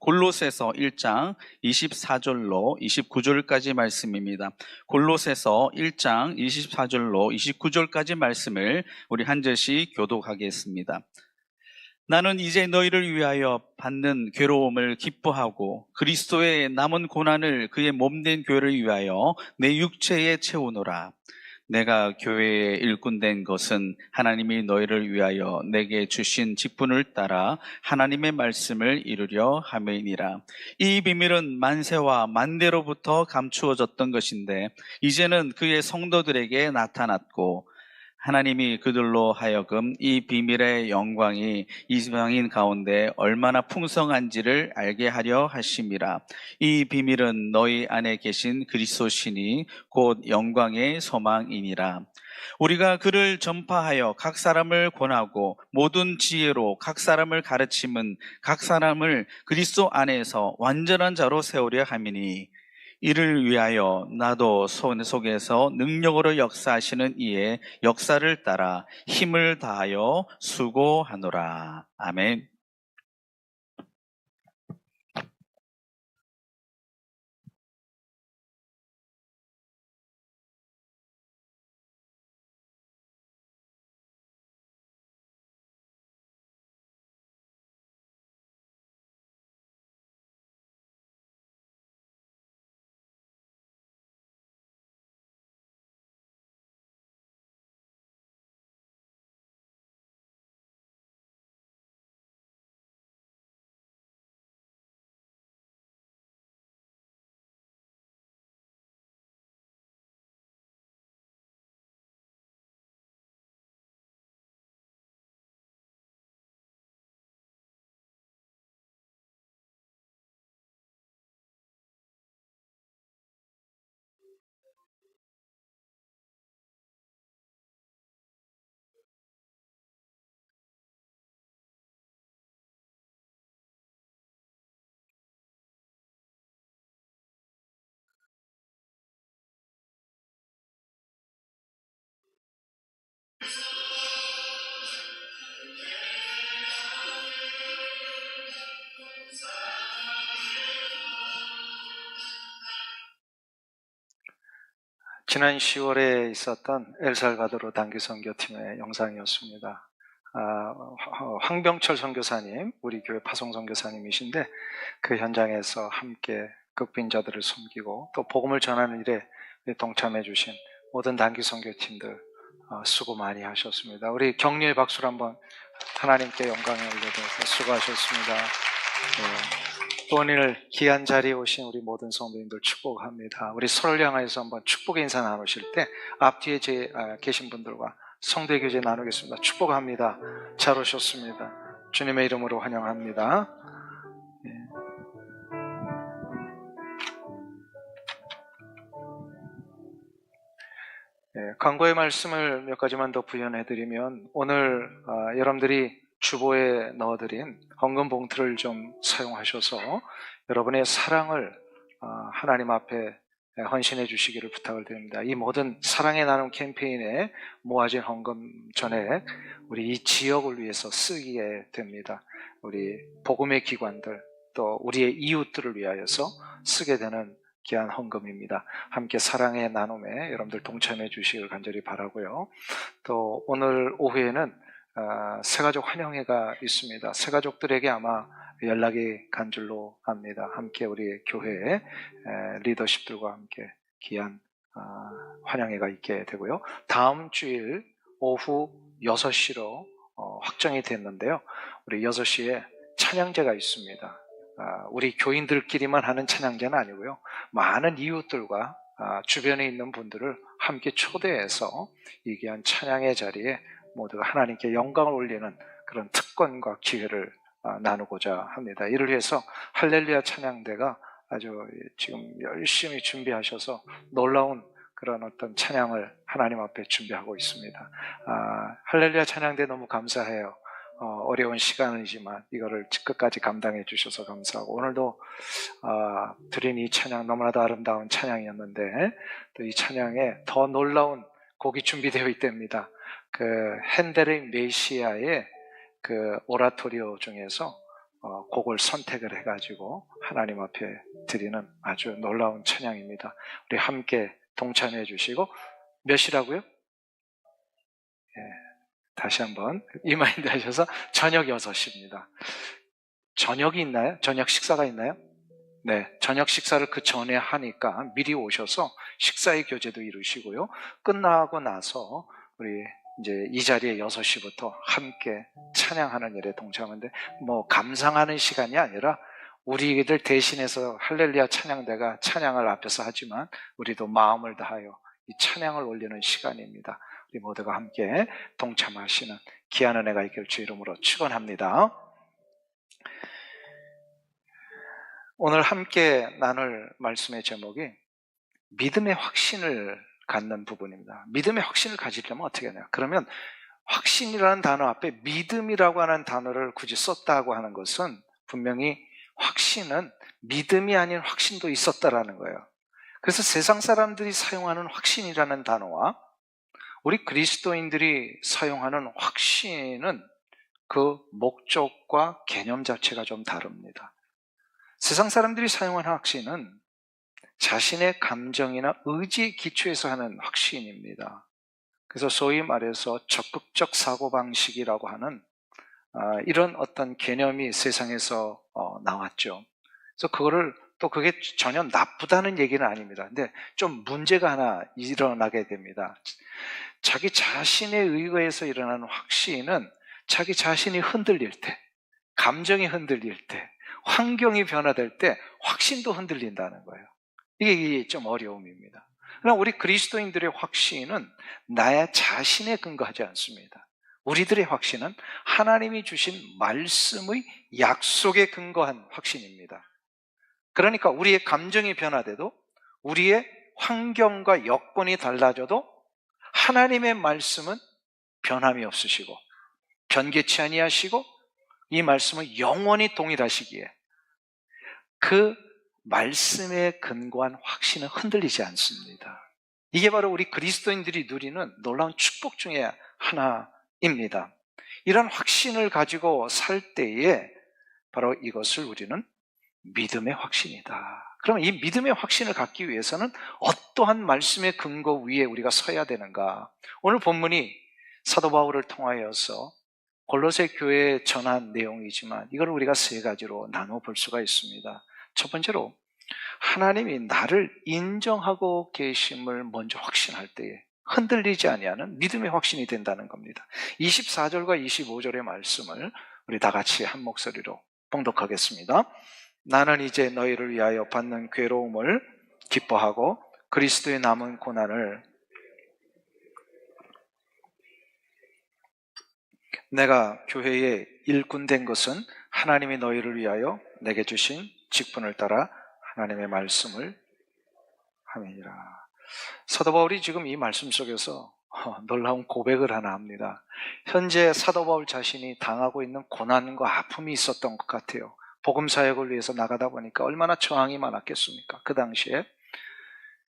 골로새서 1장 24절로 29절까지 말씀입니다. 골로새서 1장 24절로 29절까지 말씀을 우리 한 절씩 교독하겠습니다. 나는 이제 너희를 위하여 받는 괴로움을 기뻐하고 그리스도의 남은 고난을 그의 몸된 교회를 위하여 내 육체에 채우노라. 내가 교회의 일꾼된 것은 하나님이 너희를 위하여 내게 주신 직분을 따라 하나님의 말씀을 이루려 함이니라. 이 비밀은 만세와 만대로부터 감추어졌던 것인데 이제는 그의 성도들에게 나타났고 하나님이 그들로 하여금 이 비밀의 영광이 이방인 가운데 얼마나 풍성한지를 알게 하려 하심이라. 이 비밀은 너희 안에 계신 그리스도시니 곧 영광의 소망이니라. 우리가 그를 전파하여 각 사람을 권하고 모든 지혜로 각 사람을 가르침은 각 사람을 그리스도 안에서 완전한 자로 세우려 함이니 이를 위하여 나도 손 속에서 능력으로 역사하시는 이의 역사를 따라 힘을 다하여 수고하노라. 아멘. 지난 10월에 있었던 엘살바도르 단기 선교팀의 영상이었습니다. 황병철 선교사님, 우리 교회 파송 선교사님이신데 그 현장에서 함께 극빈자들을 섬기고 또 복음을 전하는 일에 동참해 주신 모든 단기 선교팀들 수고 많이 하셨습니다. 우리 격려의 박수를 한번 하나님께 영광을 올려드려서 수고하셨습니다. 또 오늘 귀한 자리에 오신 우리 모든 성도님들 축복합니다. 우리 서로를 향해서 한번 축복의 인사 나누실 때 앞뒤에 계신 분들과 성도의 교제 나누겠습니다. 축복합니다. 잘 오셨습니다. 주님의 이름으로 환영합니다. 광고의 말씀을 몇 가지만 더 부연해드리면 오늘 여러분들이 주보에 넣어드린 헌금 봉투를 좀 사용하셔서 여러분의 사랑을 하나님 앞에 헌신해 주시기를 부탁을 드립니다. 이 모든 사랑의 나눔 캠페인에 모아진 헌금 전액 우리 이 지역을 위해서 쓰기에 됩니다. 우리 복음의 기관들 또 우리의 이웃들을 위하여서 쓰게 되는 귀한 헌금입니다. 함께 사랑의 나눔에 여러분들 동참해 주시길 간절히 바라고요. 또 오늘 오후에는 새가족 환영회가 있습니다. 새가족들에게 아마 연락이 간 줄로 압니다. 함께 우리 교회 리더십들과 함께 귀한 환영회가 있게 되고요. 다음 주일 오후 6시로 확정이 됐는데요. 우리 6시에 찬양제가 있습니다. 우리 교인들끼리만 하는 찬양제는 아니고요. 많은 이웃들과 주변에 있는 분들을 함께 초대해서 이 귀한 찬양의 자리에 모두가 하나님께 영광을 올리는 그런 특권과 기회를 나누고자 합니다. 이를 위해서 할렐루야 찬양대가 아주 지금 열심히 준비하셔서 놀라운 그런 어떤 찬양을 하나님 앞에 준비하고 있습니다. 할렐루야 찬양대 너무 감사해요. 어려운 시간이지만 이거를 끝까지 감당해 주셔서 감사하고 오늘도 드린 이 찬양 너무나도 아름다운 찬양이었는데 또 이 찬양에 더 놀라운 곡이 준비되어 있답니다. 그 핸델의 메시아의 그 오라토리오 중에서 곡을 선택을 해가지고 하나님 앞에 드리는 아주 놀라운 찬양입니다. 우리 함께 동참해 주시고, 몇 시라고요? 다시 한번 이 마인드 하셔서 저녁 6시입니다. 저녁이 있나요? 저녁 식사가 있나요? 네, 저녁 식사를 그 전에 하니까 미리 오셔서 식사의 교제도 이루시고요. 끝나고 나서 우리 이제 이 자리에 6시부터 함께 찬양하는 일에 동참하는데, 감상하는 시간이 아니라 우리들 대신해서 할렐루야 찬양대가 찬양을 앞에서 하지만 우리도 마음을 다하여 이 찬양을 올리는 시간입니다. 우리 모두가 함께 동참하시는 귀한 은혜가 있길 주 이름으로 축원합니다. 오늘 함께 나눌 말씀의 제목이 믿음의 확신을 갖는 부분입니다. 믿음의 확신을 가지려면 어떻게 하냐? 그러면 확신이라는 단어 앞에 믿음이라고 하는 단어를 굳이 썼다고 하는 것은 분명히 확신은 믿음이 아닌 확신도 있었다라는 거예요. 그래서 세상 사람들이 사용하는 확신이라는 단어와 우리 그리스도인들이 사용하는 확신은 그 목적과 개념 자체가 좀 다릅니다. 세상 사람들이 사용하는 확신은 자신의 감정이나 의지에 기초해서 하는 확신입니다. 그래서 소위 말해서 적극적 사고방식이라고 하는 이런 어떤 개념이 세상에서 나왔죠. 그래서 그게 전혀 나쁘다는 얘기는 아닙니다. 근데 좀 문제가 하나 일어나게 됩니다. 자기 자신에 의거해서 일어나는 확신은 자기 자신이 흔들릴 때, 감정이 흔들릴 때, 환경이 변화될 때 확신도 흔들린다는 거예요. 이게 좀 어려움입니다. 그러나 우리 그리스도인들의 확신은 나의 자신에 근거하지 않습니다. 우리들의 확신은 하나님이 주신 말씀의 약속에 근거한 확신입니다. 그러니까 우리의 감정이 변화돼도, 우리의 환경과 여건이 달라져도 하나님의 말씀은 변함이 없으시고 변개치 아니하시고 이 말씀은 영원히 동일하시기에 그 말씀에 근거한 확신은 흔들리지 않습니다. 이게 바로 우리 그리스도인들이 누리는 놀라운 축복 중에 하나입니다. 이런 확신을 가지고 살 때에 바로 이것을 우리는 믿음의 확신이다. 그러면 이 믿음의 확신을 갖기 위해서는 어떠한 말씀의 근거 위에 우리가 서야 되는가? 오늘 본문이 사도 바울을 통하여서 골로새 교회에 전한 내용이지만 이걸 우리가 세 가지로 나눠 볼 수가 있습니다. 첫 번째로 하나님이 나를 인정하고 계심을 먼저 확신할 때에 흔들리지 아니하는 믿음의 확신이 된다는 겁니다. 24절과 25절의 말씀을 우리 다 같이 한 목소리로 봉독하겠습니다. 나는 이제 너희를 위하여 받는 괴로움을 기뻐하고 그리스도의 남은 고난을 내가 교회의 일꾼 된 것은 하나님이 너희를 위하여 내게 주신 직분을 따라 하나님의 말씀을 함이니라. 사도 바울이 지금 이 말씀 속에서 놀라운 고백을 하나 합니다. 현재 사도 바울 자신이 당하고 있는 고난과 아픔이 있었던 것 같아요. 복음 사역을 위해서 나가다 보니까 얼마나 저항이 많았겠습니까? 그 당시에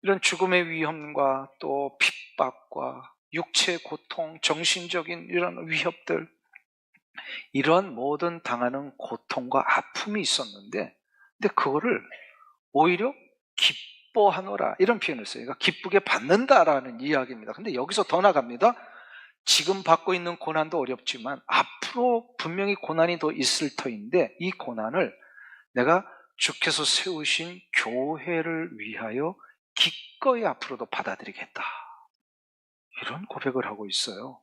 이런 죽음의 위험과 또 핍박과 육체의 고통, 정신적인 이런 위협들, 이런 모든 당하는 고통과 아픔이 있었는데, 근데 그거를 오히려 기뻐하노라 이런 표현을 써요. 그러니까 기쁘게 받는다라는 이야기입니다. 근데 여기서 더 나갑니다. 지금 받고 있는 고난도 어렵지만 앞으로 분명히 고난이 더 있을 터인데 이 고난을 내가 주께서 세우신 교회를 위하여 기꺼이 앞으로도 받아들이겠다. 이런 고백을 하고 있어요.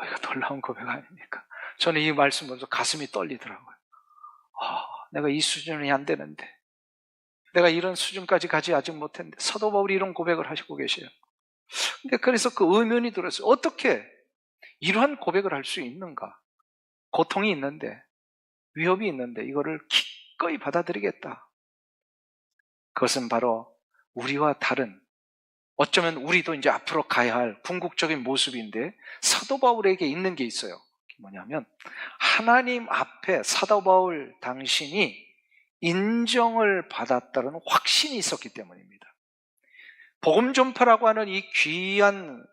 이거 놀라운 고백 아닙니까? 저는 이 말씀 보면서 가슴이 떨리더라고요. 내가 이 수준이 안 되는데, 내가 이런 수준까지 가지 아직 못했는데 사도 바울이 이런 고백을 하시고 계세요. 근데 그래서 그 의문이 들었어요. 어떻게 이러한 고백을 할 수 있는가? 고통이 있는데, 위협이 있는데 이거를 기꺼이 받아들이겠다. 그것은 바로 우리와 다른, 어쩌면 우리도 이제 앞으로 가야 할 궁극적인 모습인데 사도 바울에게 있는 게 있어요. 뭐냐면 하나님 앞에 사도 바울 당신이 인정을 받았다는 확신이 있었기 때문입니다. 복음 전파라고 하는 이 귀한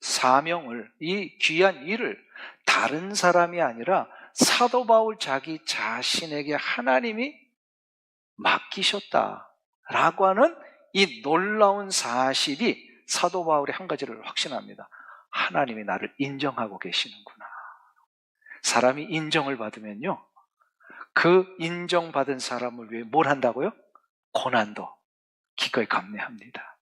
사명을, 이 귀한 일을 다른 사람이 아니라 사도 바울 자기 자신에게 하나님이 맡기셨다라고 하는 이 놀라운 사실이 사도 바울이 한 가지를 확신합니다. 하나님이 나를 인정하고 계시는구나. 사람이 인정을 받으면요, 그 인정받은 사람을 위해 뭘 한다고요? 고난도 기꺼이 감내합니다.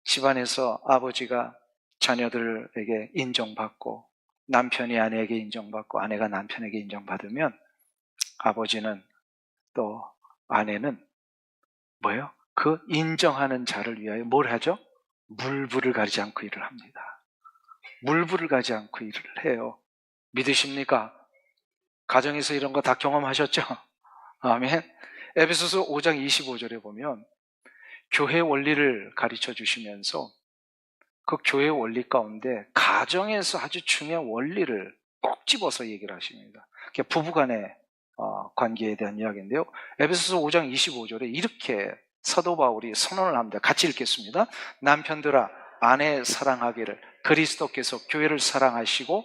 집안에서 아버지가 자녀들에게 인정받고, 남편이 아내에게 인정받고, 아내가 남편에게 인정받으면 아버지는 또 아내는 뭐예요? 그 인정하는 자를 위하여 뭘 하죠? 물불을 가리지 않고 일을 합니다. 물불을 가리지 않고 일을 해요. 믿으십니까? 가정에서 이런 거 다 경험하셨죠? 아멘. 에베소서 5장 25절에 보면 교회 원리를 가르쳐 주시면서 그 교회 원리 가운데 가정에서 아주 중요한 원리를 꼭 집어서 얘기를 하십니다. 그게 부부간의 관계에 대한 이야기인데요. 에베소서 5장 25절에 이렇게 사도 바울이 선언을 합니다. 같이 읽겠습니다. 남편들아, 아내 사랑하기를 그리스도께서 교회를 사랑하시고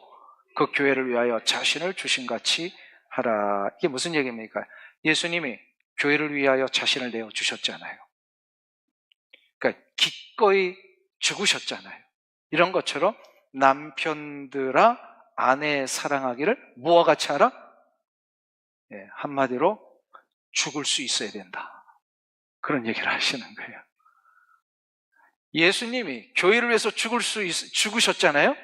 그 교회를 위하여 자신을 주신 같이 하라. 이게 무슨 얘기입니까? 예수님이 교회를 위하여 자신을 내어주셨잖아요. 그러니까 기꺼이 죽으셨잖아요. 이런 것처럼 남편들아 아내 사랑하기를 뭐와 같이 하라? 한마디로 죽을 수 있어야 된다. 그런 얘기를 하시는 거예요. 예수님이 교회를 위해서 죽으셨잖아요.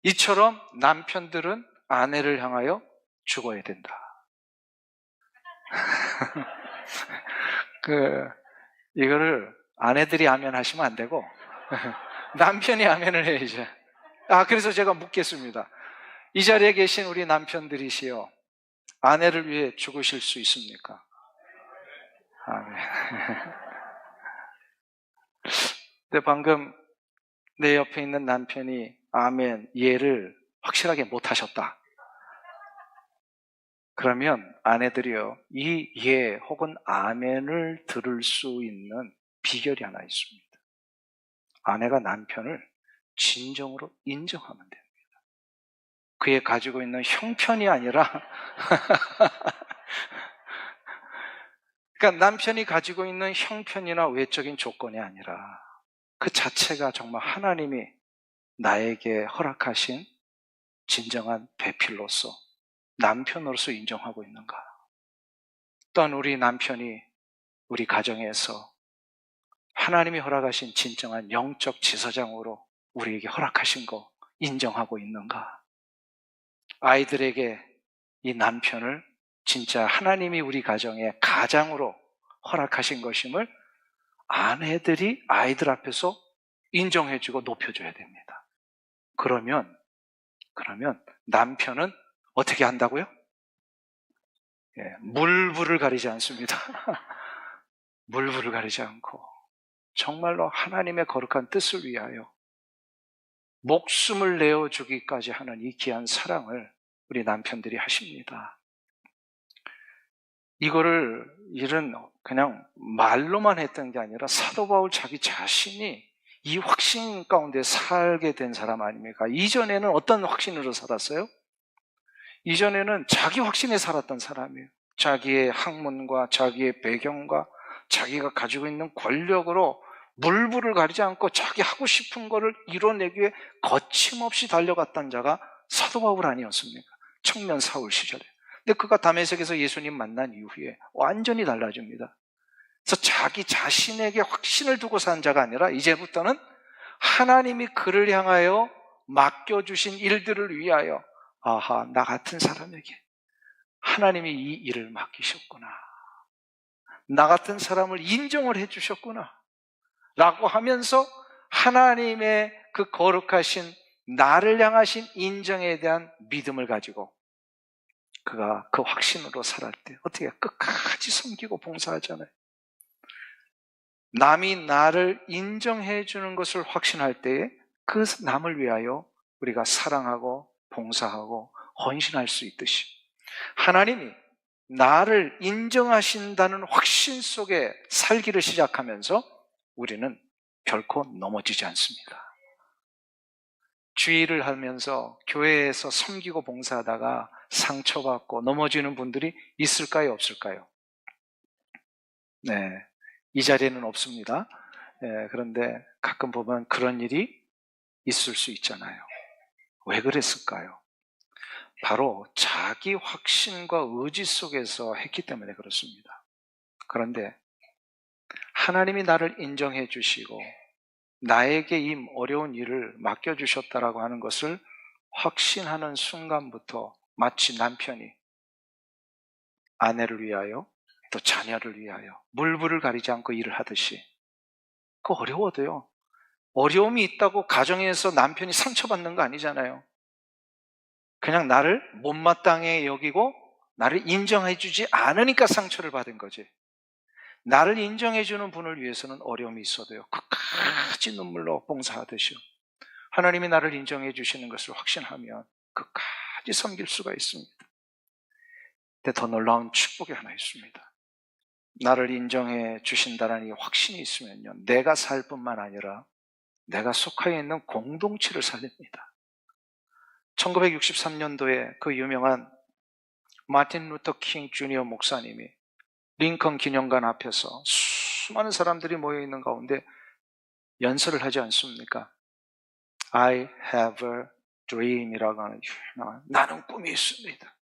이처럼 남편들은 아내를 향하여 죽어야 된다. 이거를 아내들이 아멘 하시면 안 되고 남편이 아멘을 해야죠. 그래서 제가 묻겠습니다. 이 자리에 계신 우리 남편들이시여, 아내를 위해 죽으실 수 있습니까? 아멘. 근데 방금 내 옆에 있는 남편이 아멘, 예를 확실하게 못 하셨다. 그러면 아내들이요, 이 예 혹은 아멘을 들을 수 있는 비결이 하나 있습니다. 아내가 남편을 진정으로 인정하면 됩니다. 그의 가지고 있는 형편이 아니라 그러니까 남편이 가지고 있는 형편이나 외적인 조건이 아니라 그 자체가 정말 하나님이 나에게 허락하신 진정한 배필로서, 남편으로서 인정하고 있는가. 또한 우리 남편이 우리 가정에서 하나님이 허락하신 진정한 영적 지사장으로 우리에게 허락하신 거 인정하고 있는가. 아이들에게 이 남편을 진짜 하나님이 우리 가정의 가장으로 허락하신 것임을 아내들이 아이들 앞에서 인정해주고 높여줘야 됩니다. 그러면 남편은 어떻게 한다고요? 물불을 가리지 않습니다. 물불을 가리지 않고 정말로 하나님의 거룩한 뜻을 위하여 목숨을 내어주기까지 하는 이 귀한 사랑을 우리 남편들이 하십니다. 일은 그냥 말로만 했던 게 아니라 사도 바울 자기 자신이 이 확신 가운데 살게 된 사람 아닙니까? 이전에는 어떤 확신으로 살았어요? 이전에는 자기 확신에 살았던 사람이에요. 자기의 학문과 자기의 배경과 자기가 가지고 있는 권력으로 물불을 가리지 않고 자기 하고 싶은 거를 이뤄내기 위해 거침없이 달려갔던 자가 사도 바울 아니었습니까? 청년 사울 시절에. 근데 그가 다메섹에서 예수님 만난 이후에 완전히 달라집니다. 그래서 자기 자신에게 확신을 두고 산 자가 아니라 이제부터는 하나님이 그를 향하여 맡겨주신 일들을 위하여 나 같은 사람에게 하나님이 이 일을 맡기셨구나. 나 같은 사람을 인정을 해주셨구나. 라고 하면서 하나님의 그 거룩하신 나를 향하신 인정에 대한 믿음을 가지고 그가 그 확신으로 살할 때 어떻게 끝까지 섬기고 봉사하잖아요. 남이 나를 인정해 주는 것을 확신할 때에 그 남을 위하여 우리가 사랑하고 봉사하고 헌신할 수 있듯이 하나님이 나를 인정하신다는 확신 속에 살기를 시작하면서 우리는 결코 넘어지지 않습니다. 주의를 하면서 교회에서 섬기고 봉사하다가 상처받고 넘어지는 분들이 있을까요, 없을까요? 네, 이 자리에는 없습니다. 그런데 가끔 보면 그런 일이 있을 수 있잖아요. 왜 그랬을까요? 바로 자기 확신과 의지 속에서 했기 때문에 그렇습니다. 그런데 하나님이 나를 인정해 주시고 나에게 이 어려운 일을 맡겨주셨다라고 하는 것을 확신하는 순간부터 마치 남편이 아내를 위하여 또 자녀를 위하여 물불을 가리지 않고 일을 하듯이, 그거 어려워도요, 어려움이 있다고 가정에서 남편이 상처받는 거 아니잖아요. 그냥 나를 못마땅해 여기고 나를 인정해 주지 않으니까 상처를 받은 거지. 나를 인정해 주는 분을 위해서는 어려움이 있어도요, 끝까지 눈물로 봉사하듯이요, 하나님이 나를 인정해 주시는 것을 확신하면 끝까지 섬길 수가 있습니다. 근데 더 놀라운 축복이 하나 있습니다. 나를 인정해 주신다는 이 확신이 있으면요, 내가 살 뿐만 아니라 내가 속하여 있는 공동체를 살립니다. 1963년도에 그 유명한 마틴 루터 킹 주니어 목사님이 링컨 기념관 앞에서 수많은 사람들이 모여있는 가운데 연설을 하지 않습니까? I have a dream 이라고 하는 유명한, 나는 꿈이 있습니다.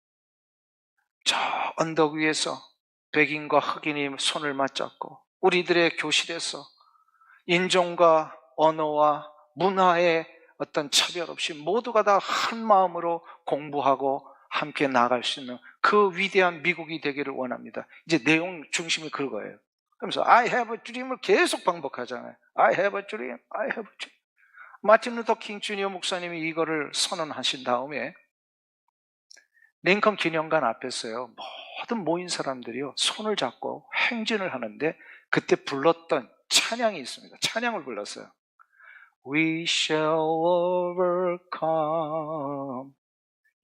저 언덕 위에서 백인과 흑인이 손을 맞잡고 우리들의 교실에서 인종과 언어와 문화의 어떤 차별 없이 모두가 다 한 마음으로 공부하고 함께 나아갈 수 있는 그 위대한 미국이 되기를 원합니다. 이제 내용 중심이 그거예요. 그러면서 I have a dream을 계속 반복하잖아요. I have a dream, I have a dream. 마틴 루터 킹 주니어 목사님이 이거를 선언하신 다음에 링컨 기념관 앞에서요, 모든 모인 사람들이요, 손을 잡고 행진을 하는데 그때 불렀던 찬양이 있습니다. 찬양을 불렀어요. We shall overcome.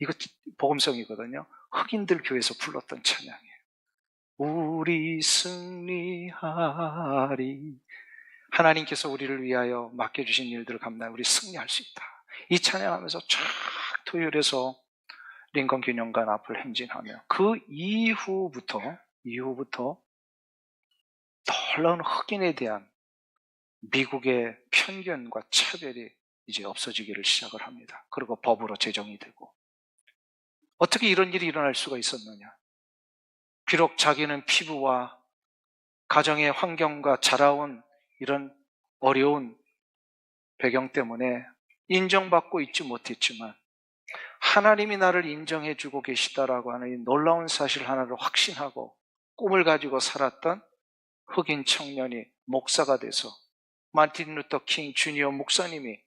이거 복음성이거든요. 흑인들 교회에서 불렀던 찬양이에요. 우리 승리하리. 하나님께서 우리를 위하여 맡겨주신 일들을 감당해 우리 승리할 수 있다. 이 찬양하면서 쫙 토요일에서 링컨 기념관 앞을 행진하며 그 이후부터 놀라운 흑인에 대한 미국의 편견과 차별이 이제 없어지기를 시작을 합니다. 그리고 법으로 제정이 되고. 어떻게 이런 일이 일어날 수가 있었느냐? 비록 자기는 피부와 가정의 환경과 자라온 이런 어려운 배경 때문에 인정받고 있지 못했지만 하나님이 나를 인정해 주고 계시다라고 하는 이 놀라운 사실 하나를 확신하고 꿈을 가지고 살았던 흑인 청년이 목사가 돼서 마틴 루터 킹 주니어 목사님이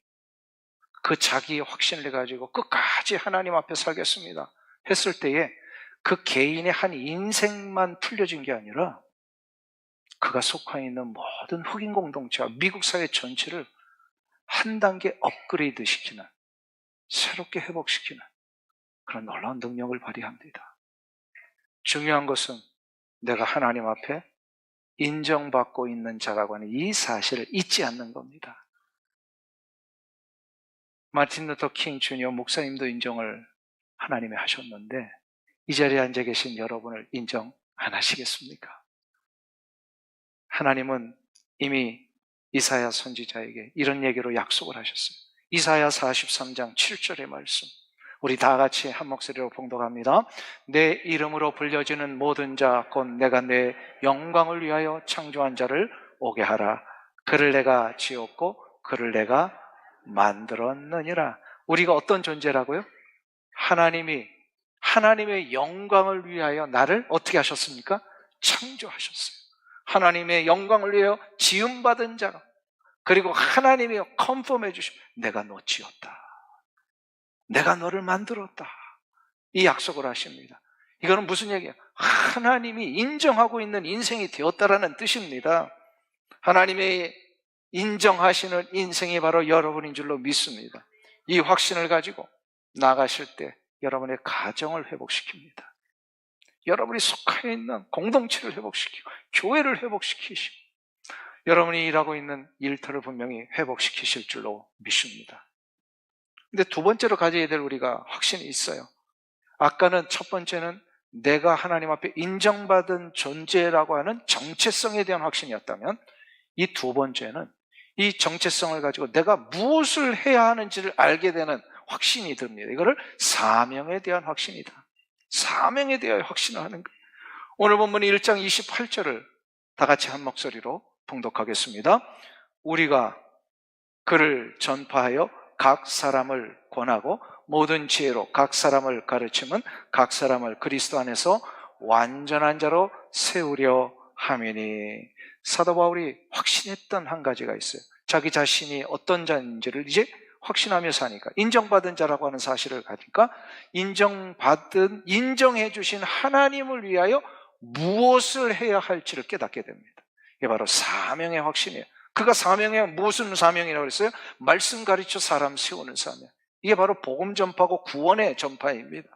그 자기의 확신을 가지고 끝까지 하나님 앞에 살겠습니다 했을 때에 그 개인의 한 인생만 풀려진 게 아니라 그가 속해 있는 모든 흑인 공동체와 미국 사회 전체를 한 단계 업그레이드 시키는, 새롭게 회복시키는 그런 놀라운 능력을 발휘합니다. 중요한 것은 내가 하나님 앞에 인정받고 있는 자라고 하는 이 사실을 잊지 않는 겁니다. 마틴 루터 킹 주니어 목사님도 인정을 하나님이 하셨는데 이 자리에 앉아 계신 여러분을 인정 안 하시겠습니까? 하나님은 이미 이사야 선지자에게 이런 얘기로 약속을 하셨어요. 이사야 43장 7절의 말씀, 우리 다 같이 한 목소리로 봉독합니다. 내 이름으로 불려지는 모든 자 곧 내가 내 영광을 위하여 창조한 자를 오게 하라. 그를 내가 지었고 그를 내가 만들었느니라. 우리가 어떤 존재라고요? 하나님의 영광을 위하여 나를 어떻게 하셨습니까? 창조하셨어요. 하나님의 영광을 위하여 지음받은 자가, 그리고 하나님이 컨펌해 주시면 내가 너 지었다, 내가 너를 만들었다, 이 약속을 하십니다. 이거는 무슨 얘기야? 하나님이 인정하고 있는 인생이 되었다라는 뜻입니다. 하나님의 인정하시는 인생이 바로 여러분인 줄로 믿습니다. 이 확신을 가지고 나가실 때 여러분의 가정을 회복시킵니다. 여러분이 속해 있는 공동체를 회복시키고 교회를 회복시키시고 여러분이 일하고 있는 일터를 분명히 회복시키실 줄로 믿습니다. 근데 두 번째로 가져야 될 우리가 확신이 있어요. 아까는 첫 번째는 내가 하나님 앞에 인정받은 존재라고 하는 정체성에 대한 확신이었다면, 이 두 번째는 이 정체성을 가지고 내가 무엇을 해야 하는지를 알게 되는 확신이 듭니다. 이거를 사명에 대한 확신이다. 사명에 대하여 확신을 하는 거예요. 오늘 본문의 1장 28절을 다 같이 한 목소리로 봉독하겠습니다. 우리가 그를 전파하여 각 사람을 권하고 모든 지혜로 각 사람을 가르치면 각 사람을 그리스도 안에서 완전한 자로 세우려 함이니. 사도 바울이 확신했던 한 가지가 있어요. 자기 자신이 어떤 자인지를 이제 확신하며 사니까, 인정받은 자라고 하는 사실을 가니까 인정해 주신 하나님을 위하여 무엇을 해야 할지를 깨닫게 됩니다. 이게 바로 사명의 확신이에요. 그가 사명에 무슨 사명이라고 그랬어요? 말씀 가르쳐 사람 세우는 사명. 이게 바로 복음 전파고 구원의 전파입니다.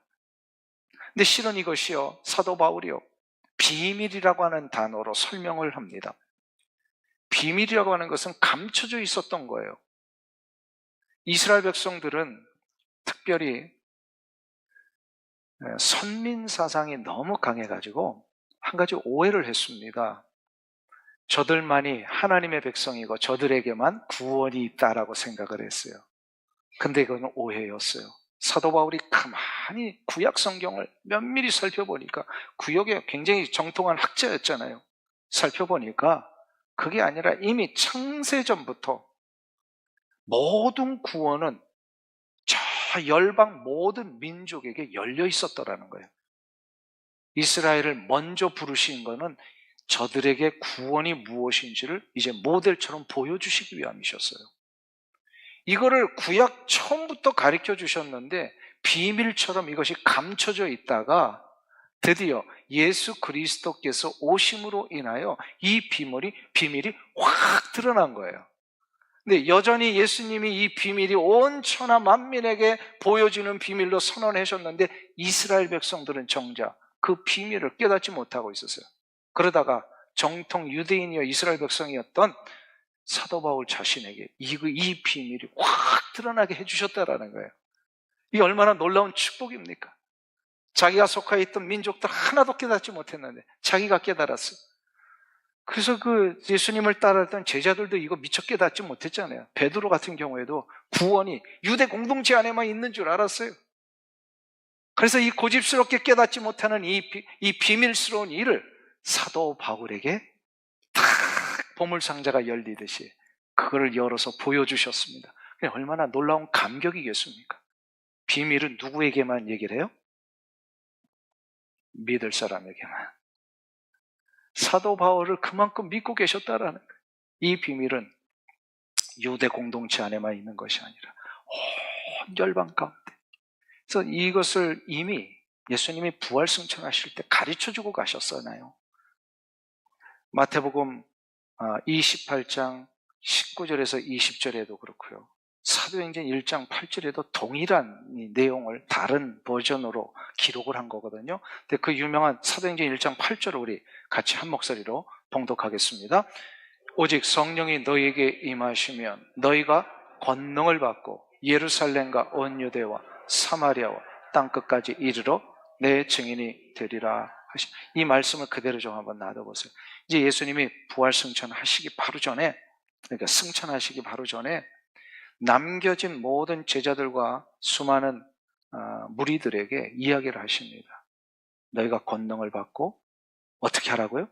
근데 실은 이것이요, 사도 바울이요, 비밀이라고 하는 단어로 설명을 합니다. 비밀이라고 하는 것은 감춰져 있었던 거예요. 이스라엘 백성들은 특별히 선민 사상이 너무 강해가지고 한 가지 오해를 했습니다. 저들만이 하나님의 백성이고 저들에게만 구원이 있다라고 생각을 했어요. 근데 그건 오해였어요. 사도 바울이 가만히 구약 성경을 면밀히 살펴보니까, 구약에 굉장히 정통한 학자였잖아요. 살펴보니까 그게 아니라 이미 창세전부터 모든 구원은 저 열방 모든 민족에게 열려 있었더라는 거예요. 이스라엘을 먼저 부르신 거는 저들에게 구원이 무엇인지를 이제 모델처럼 보여주시기 위함이셨어요. 이거를 구약 처음부터 가르쳐 주셨는데 비밀처럼 이것이 감춰져 있다가 드디어 예수 그리스도께서 오심으로 인하여 이 비밀이 확 드러난 거예요. 근데 여전히 예수님이 이 비밀이 온 천하 만민에게 보여지는 비밀로 선언하셨는데 이스라엘 백성들은 정작 그 비밀을 깨닫지 못하고 있었어요. 그러다가 정통 유대인이여 이스라엘 백성이었던 사도 바울 자신에게 이 비밀이 확 드러나게 해주셨다라는 거예요. 이게 얼마나 놀라운 축복입니까? 자기가 속해 있던 민족들 하나도 깨닫지 못했는데 자기가 깨달았어요. 그래서 그 예수님을 따랐던 제자들도 이거 미처 깨닫지 못했잖아요. 베드로 같은 경우에도 구원이 유대 공동체 안에만 있는 줄 알았어요. 그래서 이 고집스럽게 깨닫지 못하는 이 비밀스러운 일을 사도 바울에게 탁 보물상자가 열리듯이 그거를 열어서 보여주셨습니다. 얼마나 놀라운 감격이겠습니까? 비밀은 누구에게만 얘기를 해요? 믿을 사람에게만. 사도 바울을 그만큼 믿고 계셨다라는 거예요. 이 비밀은 유대 공동체 안에만 있는 것이 아니라 온 열방 가운데. 그래서 이것을 이미 예수님이 부활 승천하실 때 가르쳐주고 가셨잖아요. 마태복음 28장 19절에서 20절에도 그렇고요. 사도행전 1장 8절에도 동일한 내용을 다른 버전으로 기록을 한 거거든요. 근데 그 유명한 사도행전 1장 8절을 우리 같이 한 목소리로 봉독하겠습니다. 오직 성령이 너희에게 임하시면 너희가 권능을 받고 예루살렘과 온 유대와 사마리아와 땅끝까지 이르러 내 증인이 되리라 하시. 이 말씀을 그대로 좀 한번 놔둬보세요. 이제 예수님이 부활 승천하시기 바로 전에, 그러니까 승천하시기 바로 전에 남겨진 모든 제자들과 수많은 무리들에게 이야기를 하십니다. 너희가 권능을 받고 어떻게 하라고요?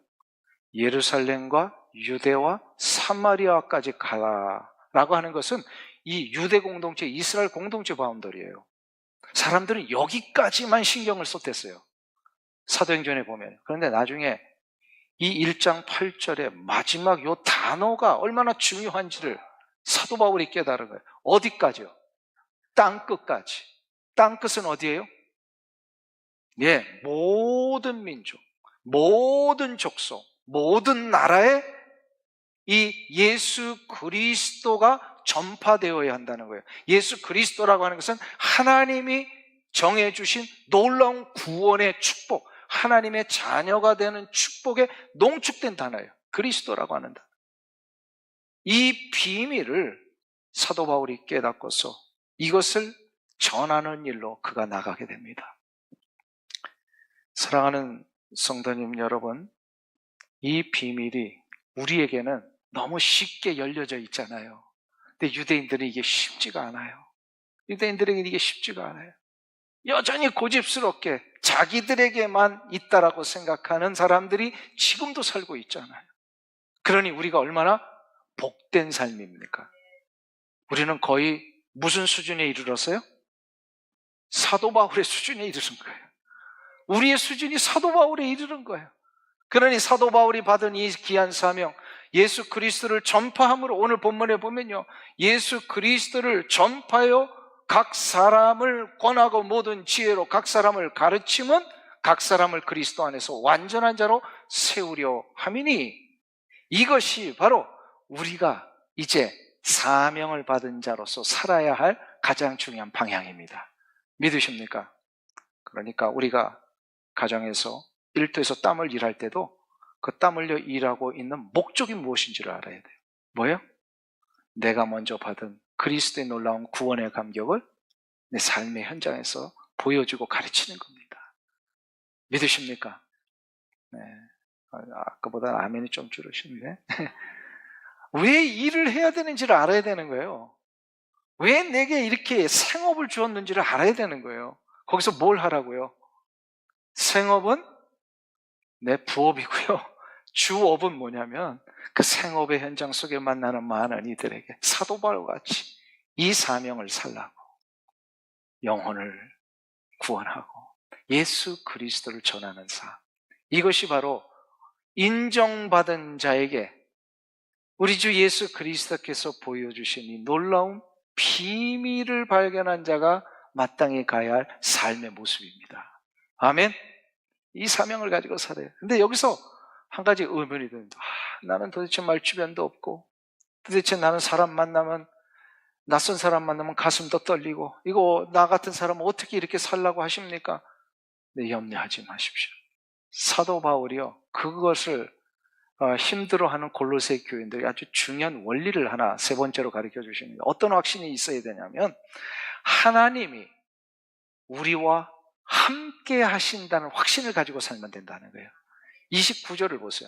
예루살렘과 유대와 사마리아까지 가라라고 하는 것은 이 유대 공동체, 이스라엘 공동체 바운더리예요. 사람들은 여기까지만 신경을 썼댔어요. 사도행전에 보면. 그런데 나중에 이 1장 8절의 마지막 요 단어가 얼마나 중요한지를 사도 바울이 깨달은 거예요. 어디까지요? 땅끝까지. 땅끝은 어디예요? 예, 모든 민족, 모든 족속, 모든 나라에 이 예수 그리스도가 전파되어야 한다는 거예요. 예수 그리스도라고 하는 것은 하나님이 정해주신 놀라운 구원의 축복, 하나님의 자녀가 되는 축복에 농축된 단어예요. 그리스도라고 하는 단어. 이 비밀을 사도 바울이 깨닫고서 이것을 전하는 일로 그가 나가게 됩니다. 사랑하는 성도님 여러분, 이 비밀이 우리에게는 너무 쉽게 열려져 있잖아요. 근데 유대인들은 이게 쉽지가 않아요. 유대인들에게는 이게 쉽지가 않아요. 여전히 고집스럽게 자기들에게만 있다라고 생각하는 사람들이 지금도 살고 있잖아요. 그러니 우리가 얼마나 복된 삶입니까? 우리는 거의 무슨 수준에 이르렀어요? 사도 바울의 수준에 이르는 거예요. 우리의 수준이 사도 바울에 이르는 거예요. 그러니 사도 바울이 받은 이 귀한 사명, 예수 그리스도를 전파함으로, 오늘 본문에 보면요, 예수 그리스도를 전파하여 각 사람을 권하고 모든 지혜로 각 사람을 가르치면 각 사람을 그리스도 안에서 완전한 자로 세우려 함이니, 이것이 바로 우리가 이제 사명을 받은 자로서 살아야 할 가장 중요한 방향입니다. 믿으십니까? 그러니까 우리가 가정에서 일터에서 땀을 일할 때도 그 땀 흘려 일하고 있는 목적이 무엇인지를 알아야 돼요. 뭐예요? 내가 먼저 받은 그리스도의 놀라운 구원의 감격을 내 삶의 현장에서 보여주고 가르치는 겁니다. 믿으십니까? 네. 아까보다 아멘이 좀 줄으시는데 왜 일을 해야 되는지를 알아야 되는 거예요. 왜 내게 이렇게 생업을 주었는지를 알아야 되는 거예요. 거기서 뭘 하라고요? 생업은 내 부업이고요. 주업은 뭐냐면 그 생업의 현장 속에 만나는 많은 이들에게 사도 바울과 같이 이 사명을 살라고, 영혼을 구원하고 예수 그리스도를 전하는 삶, 이것이 바로 인정받은 자에게 우리 주 예수 그리스도께서 보여주신 이 놀라운 비밀을 발견한 자가 마땅히 가야 할 삶의 모습입니다. 아멘. 이 사명을 가지고 살아요. 근데 여기서 한 가지 의문이 듭니다. 나는 도대체 말 주변도 없고, 도대체 나는 사람 만나면, 낯선 사람 만나면 가슴도 떨리고, 이거 나 같은 사람은 어떻게 이렇게 살라고 하십니까? 네, 염려하지 마십시오. 사도 바울이요, 그것을 힘들어하는 골로새 교인들이 아주 중요한 원리를 하나 세 번째로 가르쳐 주십니다. 어떤 확신이 있어야 되냐면, 하나님이 우리와 함께 하신다는 확신을 가지고 살면 된다는 거예요. 29절을 보세요.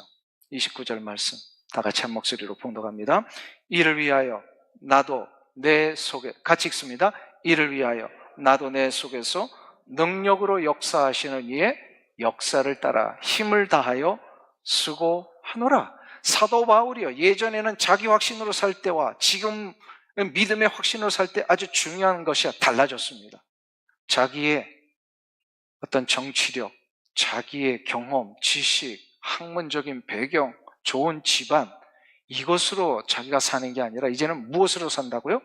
29절 말씀 다 같이 한 목소리로 봉독합니다. 이를 위하여 나도 내 속에, 같이 읽습니다. 이를 위하여 나도 내 속에서 능력으로 역사하시는 이의 역사를 따라 힘을 다하여 수고하노라. 사도 바울이요, 예전에는 자기 확신으로 살 때와 지금 믿음의 확신으로 살 때 아주 중요한 것이 달라졌습니다. 자기의 어떤 정치력, 자기의 경험, 지식, 학문적인 배경, 좋은 집안, 이것으로 자기가 사는 게 아니라 이제는 무엇으로 산다고요?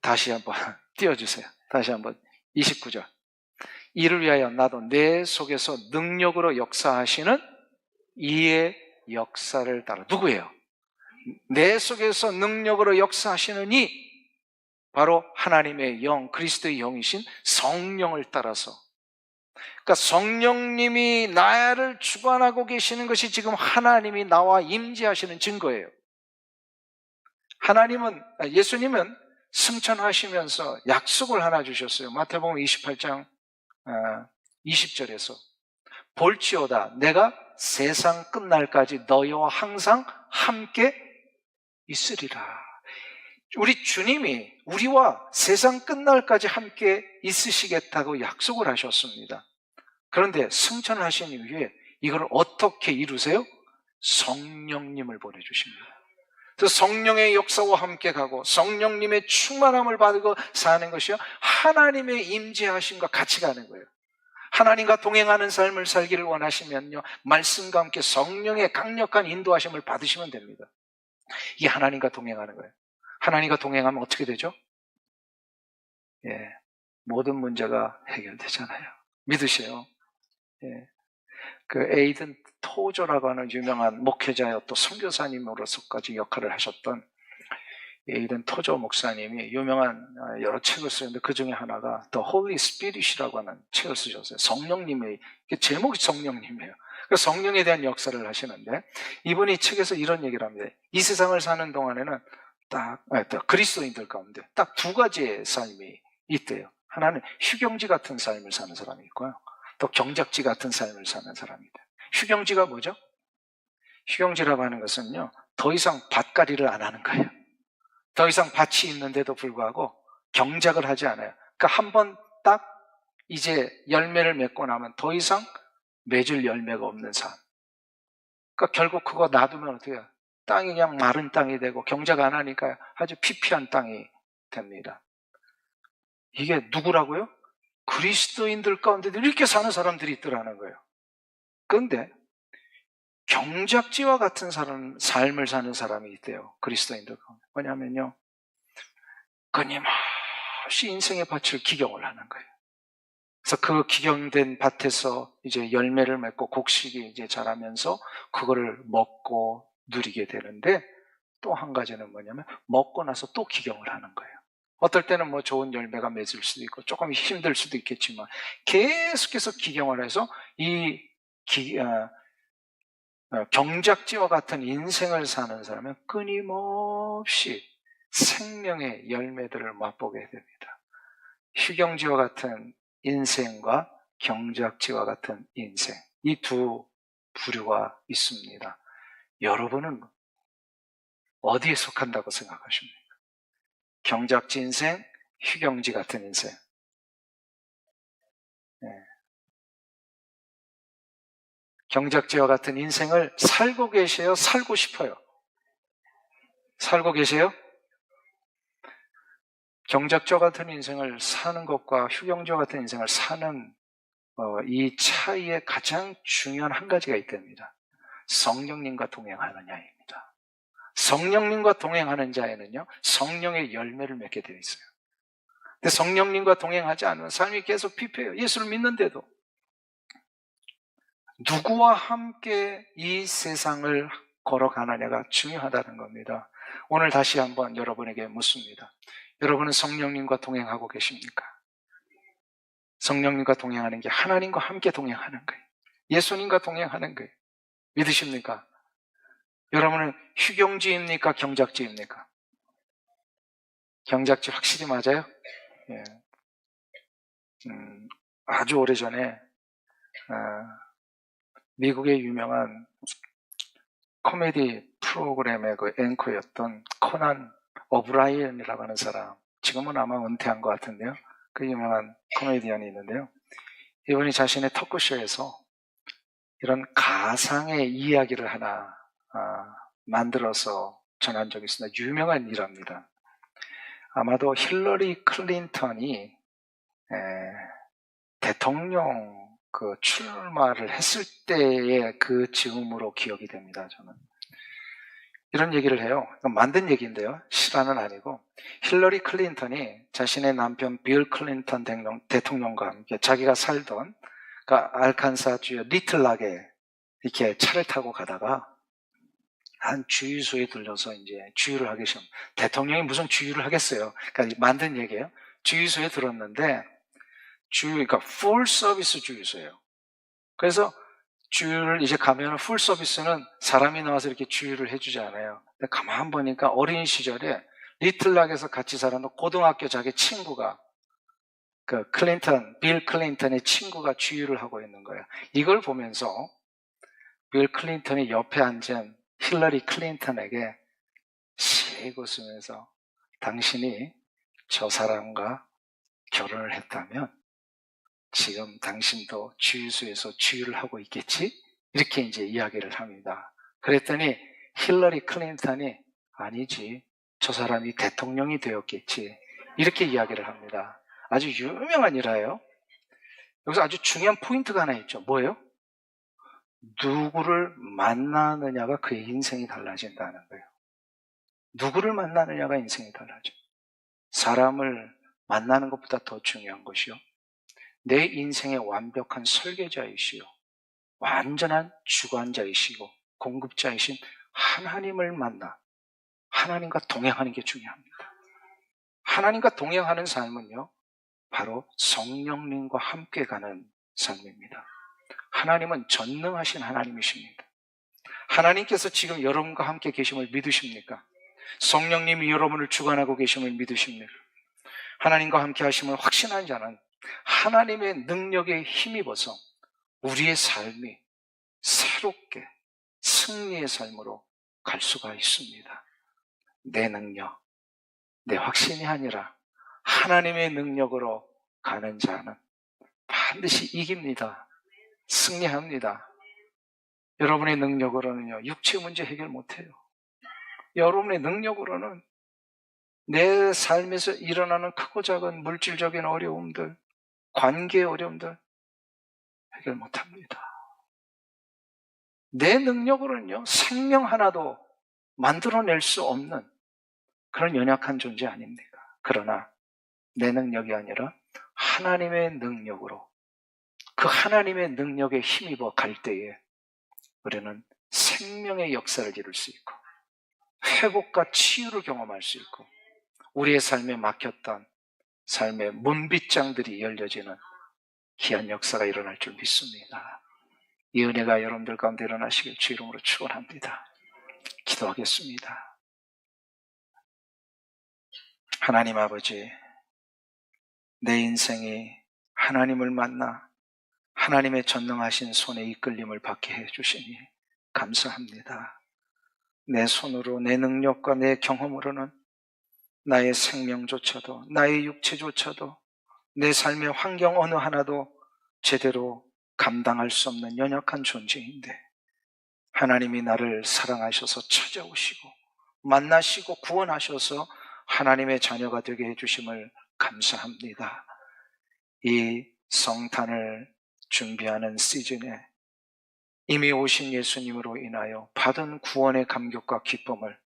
다시 한번 띄워주세요. 다시 한번 29절. 이를 위하여 나도 내 속에서 능력으로 역사하시는 이의 역사를 따라. 누구예요? 내 속에서 능력으로 역사하시는 이, 바로 하나님의 영, 그리스도의 영이신 성령을 따라서. 그러니까 성령님이 나를 주관하고 계시는 것이 지금 하나님이 나와 임재하시는 증거예요. 예수님은 승천하시면서 약속을 하나 주셨어요. 마태복음 28장 20절에서 볼지어다 내가 세상 끝날까지 너희와 항상 함께 있으리라. 우리 주님이 우리와 세상 끝날까지 함께 있으시겠다고 약속을 하셨습니다. 그런데 승천하신 이후에 이걸 어떻게 이루세요? 성령님을 보내주십니다. 그래서 성령의 역사와 함께 가고 성령님의 충만함을 받고 사는 것이요, 하나님의 임재하심과 같이 가는 거예요. 하나님과 동행하는 삶을 살기를 원하시면요, 말씀과 함께 성령의 강력한 인도하심을 받으시면 됩니다. 이게 하나님과 동행하는 거예요. 하나님과 동행하면 어떻게 되죠? 모든 문제가 해결되잖아요. 믿으세요. 그 에이든 토저라고 하는 유명한 목회자여 또 선교사님으로서까지 역할을 하셨던 에이든 토저 목사님이 유명한 여러 책을 쓰는데 그 중에 하나가 The Holy Spirit이라고 하는 책을 쓰셨어요. 성령님의, 제목이 성령님이에요. 성령에 대한 역사를 하시는데 이분이 책에서 이런 얘기를 합니다. 이 세상을 사는 동안에는 그리스도인들 가운데 딱 두 가지의 삶이 있대요. 하나는 휴경지 같은 삶을 사는 사람이 있고요. 또 경작지 같은 삶을 사는 사람이 있대요. 휴경지가 뭐죠? 휴경지라고 하는 것은요, 더 이상 밭갈이를 안 하는 거예요. 더 이상 밭이 있는데도 불구하고 경작을 하지 않아요. 그러니까 한 번 딱 이제 열매를 맺고 나면 더 이상 맺을 열매가 없는 삶. 그러니까 결국 그거 놔두면 어떻게 해요? 땅이 그냥 마른 땅이 되고 경작 안 하니까 아주 피폐한 땅이 됩니다. 이게 누구라고요? 그리스도인들 가운데도 이렇게 사는 사람들이 있더라는 거예요. 그런데 경작지와 같은 삶을 사는 사람이 있대요. 그리스도인들 가운데. 뭐냐면요, 끊임없이 인생의 밭을 기경을 하는 거예요. 그래서 그 기경된 밭에서 이제 열매를 맺고 곡식이 이제 자라면서 그거를 먹고 누리게 되는데, 또 한 가지는 뭐냐면 먹고 나서 또 기경을 하는 거예요. 어떨 때는 뭐 좋은 열매가 맺을 수도 있고 조금 힘들 수도 있겠지만 계속해서 기경을 해서 이 경작지와 같은 인생을 사는 사람은 끊임없이 생명의 열매들을 맛보게 됩니다. 휴경지와 같은 인생과 경작지와 같은 인생, 이 두 부류가 있습니다. 여러분은 어디에 속한다고 생각하십니까? 경작지 인생, 휴경지 같은 인생. 네. 경작지와 같은 인생을 살고 계세요? 살고 싶어요? 살고 계세요? 경작지와 같은 인생을 사는 것과 휴경지와 같은 인생을 사는 이 차이의 가장 중요한 한 가지가 있답니다. 성령님과 동행하느냐입니다. 성령님과 동행하는 자에는요, 성령의 열매를 맺게 되어 있어요. 근데 성령님과 동행하지 않으면 삶이 계속 피폐해요. 예수를 믿는데도. 누구와 함께 이 세상을 걸어가느냐가 중요하다는 겁니다. 오늘 다시 한번 여러분에게 묻습니다. 여러분은 성령님과 동행하고 계십니까? 성령님과 동행하는 게 하나님과 함께 동행하는 거예요. 예수님과 동행하는 거예요. 믿으십니까? 여러분은 휴경지입니까? 경작지입니까? 경작지 확실히 맞아요? 예. 아주 오래전에 미국의 유명한 코미디 프로그램의 그 앵커였던 코난 오브라이언이라고 하는 사람, 지금은 아마 은퇴한 것 같은데요. 그 유명한 코미디언이 있는데요. 이분이 자신의 토크쇼에서 이런 가상의 이야기를 하나 만들어서 전한 적이 있습니다. 유명한 일화입니다. 아마도 힐러리 클린턴이 대통령 그 출마를 했을 때의 그 즈음으로 기억이 됩니다. 저는 이런 얘기를 해요. 만든 얘기인데요, 실화는 아니고, 힐러리 클린턴이 자신의 남편 빌 클린턴 대통령과 함께 자기가 살던 그 알칸사주의 리틀락에 이렇게 차를 타고 가다가 한 주유소에 들려서 이제 주유를 하기 시작. 대통령이 무슨 주유를 하겠어요? 그러니까 만든 얘기예요. 주유소에 들었는데 그러니까 풀 서비스 주유소예요. 그래서 주유를 이제 가면 풀 서비스는 사람이 나와서 이렇게 주유를 해주지 않아요. 근데 가만 보니까 어린 시절에 리틀락에서 같이 살았던 고등학교 자기 친구가 빌 클린턴의 친구가 주유를 하고 있는 거예요. 이걸 보면서 빌 클린턴이 옆에 앉은 힐러리 클린턴에게 씩 웃으면서 당신이 저 사람과 결혼을 했다면 지금 당신도 주유소에서 주유를 하고 있겠지? 이렇게 이제 이야기를 합니다. 그랬더니 힐러리 클린턴이 아니지, 저 사람이 대통령이 되었겠지, 이렇게 이야기를 합니다. 아주 유명한 일화예요. 여기서 아주 중요한 포인트가 하나 있죠. 뭐예요? 누구를 만나느냐가 그의 인생이 달라진다는 거예요. 누구를 만나느냐가 인생이 달라져. 사람을 만나는 것보다 더 중요한 것이요, 내 인생의 완벽한 설계자이시요, 완전한 주관자이시고 공급자이신 하나님을 만나 하나님과 동행하는 게 중요합니다. 하나님과 동행하는 삶은요, 바로 성령님과 함께 가는 삶입니다. 하나님은 전능하신 하나님이십니다. 하나님께서 지금 여러분과 함께 계심을 믿으십니까? 성령님이 여러분을 주관하고 계심을 믿으십니까? 하나님과 함께 하심을 확신한 자는 하나님의 능력에 힘입어서 우리의 삶이 새롭게 승리의 삶으로 갈 수가 있습니다. 내 능력, 내 확신이 아니라 하나님의 능력으로 가는 자는 반드시 이깁니다. 승리합니다. 여러분의 능력으로는요, 육체 문제 해결 못해요. 여러분의 능력으로는 내 삶에서 일어나는 크고 작은 물질적인 어려움들, 관계의 어려움들 해결 못합니다. 내 능력으로는요, 생명 하나도 만들어낼 수 없는 그런 연약한 존재 아닙니까? 그러나 내 능력이 아니라 하나님의 능력으로, 그 하나님의 능력에 힘입어 갈 때에 우리는 생명의 역사를 이룰 수 있고 회복과 치유를 경험할 수 있고 우리의 삶에 막혔던 삶의 문빗장들이 열려지는 귀한 역사가 일어날 줄 믿습니다. 이 은혜가 여러분들 가운데 일어나시길 주 이름으로 축원합니다. 기도하겠습니다. 하나님 아버지, 내 인생이 하나님을 만나 하나님의 전능하신 손에 이끌림을 받게 해주시니 감사합니다. 내 손으로, 내 능력과 내 경험으로는 나의 생명조차도, 나의 육체조차도, 내 삶의 환경 어느 하나도 제대로 감당할 수 없는 연약한 존재인데 하나님이 나를 사랑하셔서 찾아오시고 만나시고 구원하셔서 하나님의 자녀가 되게 해주심을 감사합니다. 이 성탄을 준비하는 시즌에 이미 오신 예수님으로 인하여 받은 구원의 감격과 기쁨을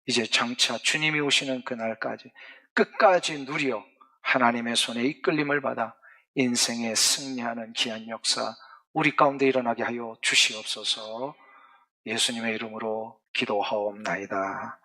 이제 장차 주님이 오시는 그날까지 끝까지 누려 하나님의 손에 이끌림을 받아 인생에 승리하는 귀한 역사 우리 가운데 일어나게 하여 주시옵소서. 예수님의 이름으로 기도하옵나이다.